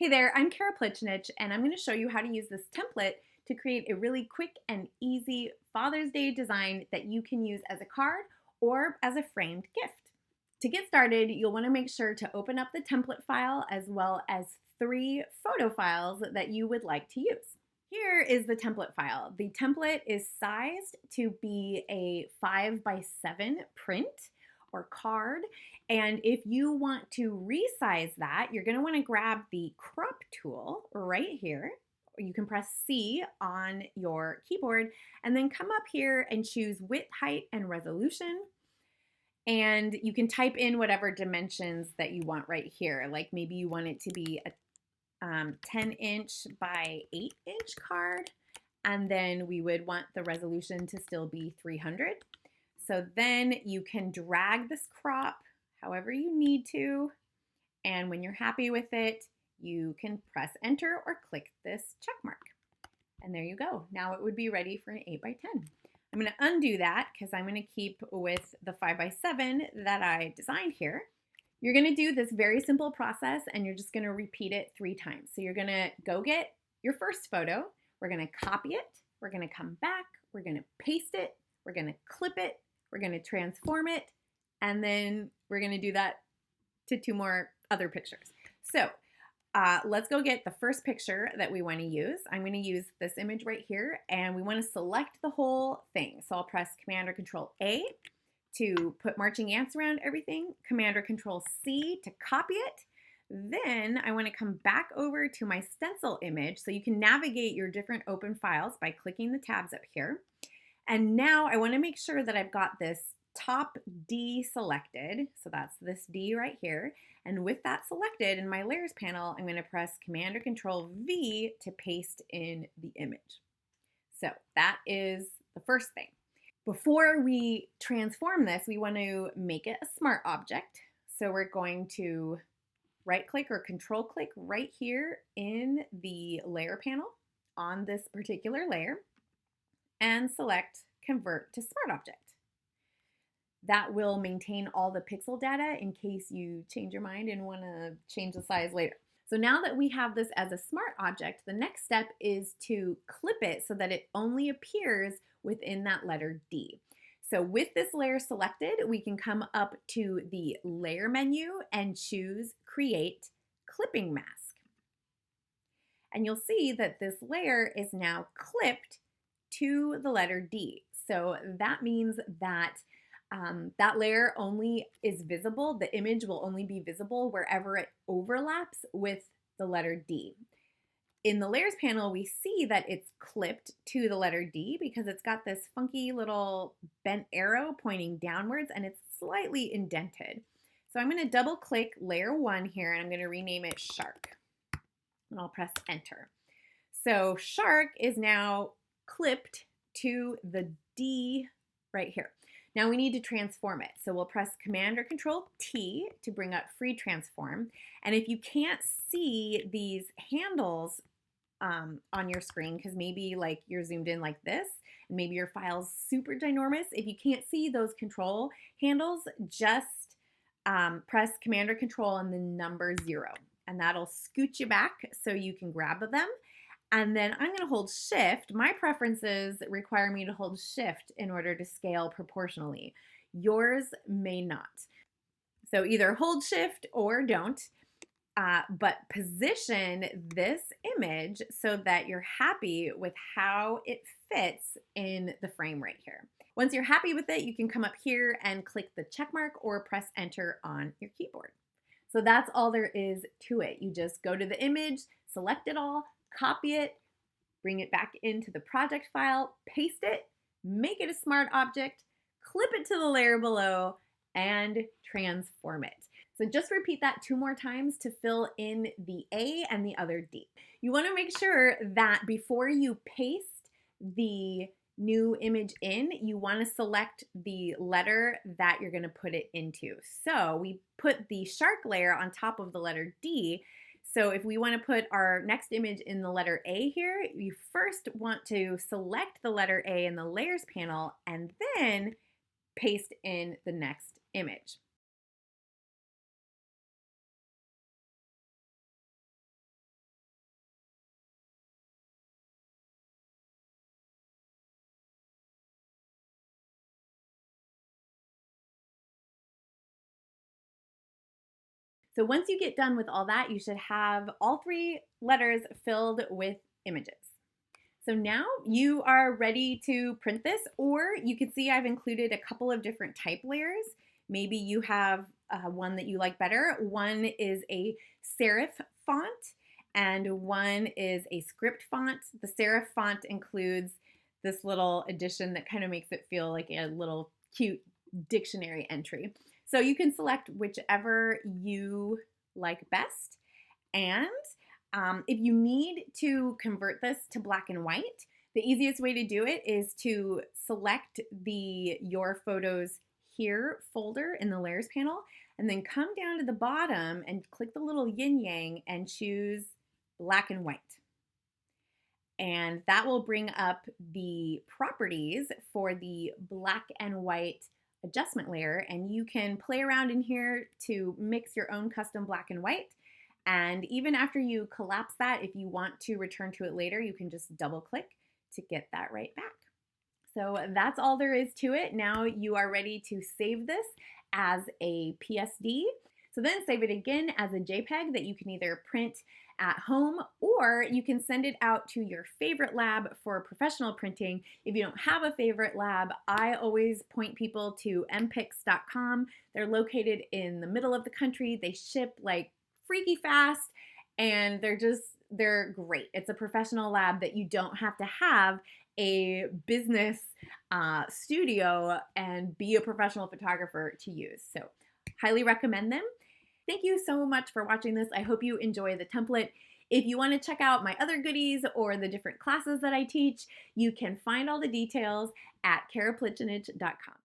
Hey there, I'm Kara Plichnich, and I'm going to show you how to use this template to create a really quick and easy Father's Day design that you can use as a card or as a framed gift. To get started, you'll want to make sure to open up the template file as well as 3 photo files that you would like to use. Here is the template file. The template is sized to be a 5x7 print or card. And if you want to resize that, you're going to want to grab the crop tool right here. You can press C on your keyboard and then come up here and choose width, height, and resolution. And you can type in whatever dimensions that you want right here. Like maybe you want it to be a 10-inch by 8-inch card. And then we would want the resolution to still be 300. So then you can drag this crop however you need to, and when you're happy with it, you can press enter or click this check mark. And there you go. Now it would be ready for an 8x10. I'm going to undo that because I'm going to keep with the 5x7 that I designed here. You're going to do this very simple process and you're just going to repeat it 3 times. So you're going to go get your first photo, we're going to copy it, we're going to come back, we're going to paste it, we're going to clip it, we're going to transform it, and then we're going to do that to 2 more other pictures. So let's go get the first picture that we want to use. I'm going to use this image right here, and we want to select the whole thing. So I'll press Command or Control A to put marching ants around everything, Command or Control C to copy it. Then I want to come back over to my stencil image, so you can navigate your different open files by clicking the tabs up here. And now I want to make sure that I've got this top D selected. So that's this D right here. And with that selected in my layers panel, I'm going to press Command or Control V to paste in the image. So that is the first thing. Before we transform this, we want to make it a smart object. So we're going to right click or control click right here in the layer panel on this particular layer and select Convert to Smart Object. That will maintain all the pixel data in case you change your mind and want to change the size later. So now that we have this as a smart object, the next step is to clip it so that it only appears within that letter D. So with this layer selected, we can come up to the Layer menu and choose Create Clipping Mask. And you'll see that this layer is now clipped to the letter D. So that means that that layer only is visible, the image will only be visible wherever it overlaps with the letter D. In the layers panel, we see that it's clipped to the letter D because it's got this funky little bent arrow pointing downwards and it's slightly indented. So I'm going to double click layer 1 here and I'm going to rename it Shark. And I'll press enter. So Shark is now clipped to the D right here. Now we need to transform it. So we'll press Command or Control T to bring up Free Transform. And if you can't see these handles on your screen, because maybe like you're zoomed in like this, and maybe your file's super ginormous, if you can't see those control handles, just press Command or Control and the number 0. And that'll scoot you back so you can grab them. And then I'm going to hold Shift. My preferences require me to hold Shift in order to scale proportionally. Yours may not. So either hold Shift or don't, but position this image so that you're happy with how it fits in the frame right here. Once you're happy with it, you can come up here and click the check mark or press Enter on your keyboard. So that's all there is to it. You just go to the image, select it all, copy it, bring it back into the project file, paste it, make it a smart object, clip it to the layer below, and transform it. So just repeat that 2 more times to fill in the A and the other D. You want to make sure that before you paste the new image in, you want to select the letter that you're going to put it into. So we put the shark layer on top of the letter D. So if we want to put our next image in the letter A here, you first want to select the letter A in the layers panel and then paste in the next image. So once you get done with all that, you should have all 3 letters filled with images. So now you are ready to print this, or you can see I've included a couple of different type layers. Maybe you have one that you like better. One is a serif font and one is a script font. The serif font includes this little addition that kind of makes it feel like a little cute dictionary entry. So you can select whichever you like best. And if you need to convert this to black and white, the easiest way to do it is to select the Your Photos Here folder in the Layers panel, and then come down to the bottom and click the little yin yang and choose black and white. And that will bring up the properties for the black and white adjustment layer, and you can play around in here to mix your own custom black and white. And even after you collapse that, if you want to return to it later, you can just double click to get that right back. So that's all there is to it. Now you are ready to save this as a PSD. So then save it again as a JPEG that you can either print at home, or you can send it out to your favorite lab for professional printing. If you don't have a favorite lab, I always point people to mpix.com. They're located in the middle of the country. They ship like freaky fast, and they're great. It's a professional lab that you don't have to have a business studio and be a professional photographer to use. So highly recommend them. Thank you so much for watching this. I hope you enjoy the template. If you want to check out my other goodies or the different classes that I teach, you can find all the details at karaplichinich.com.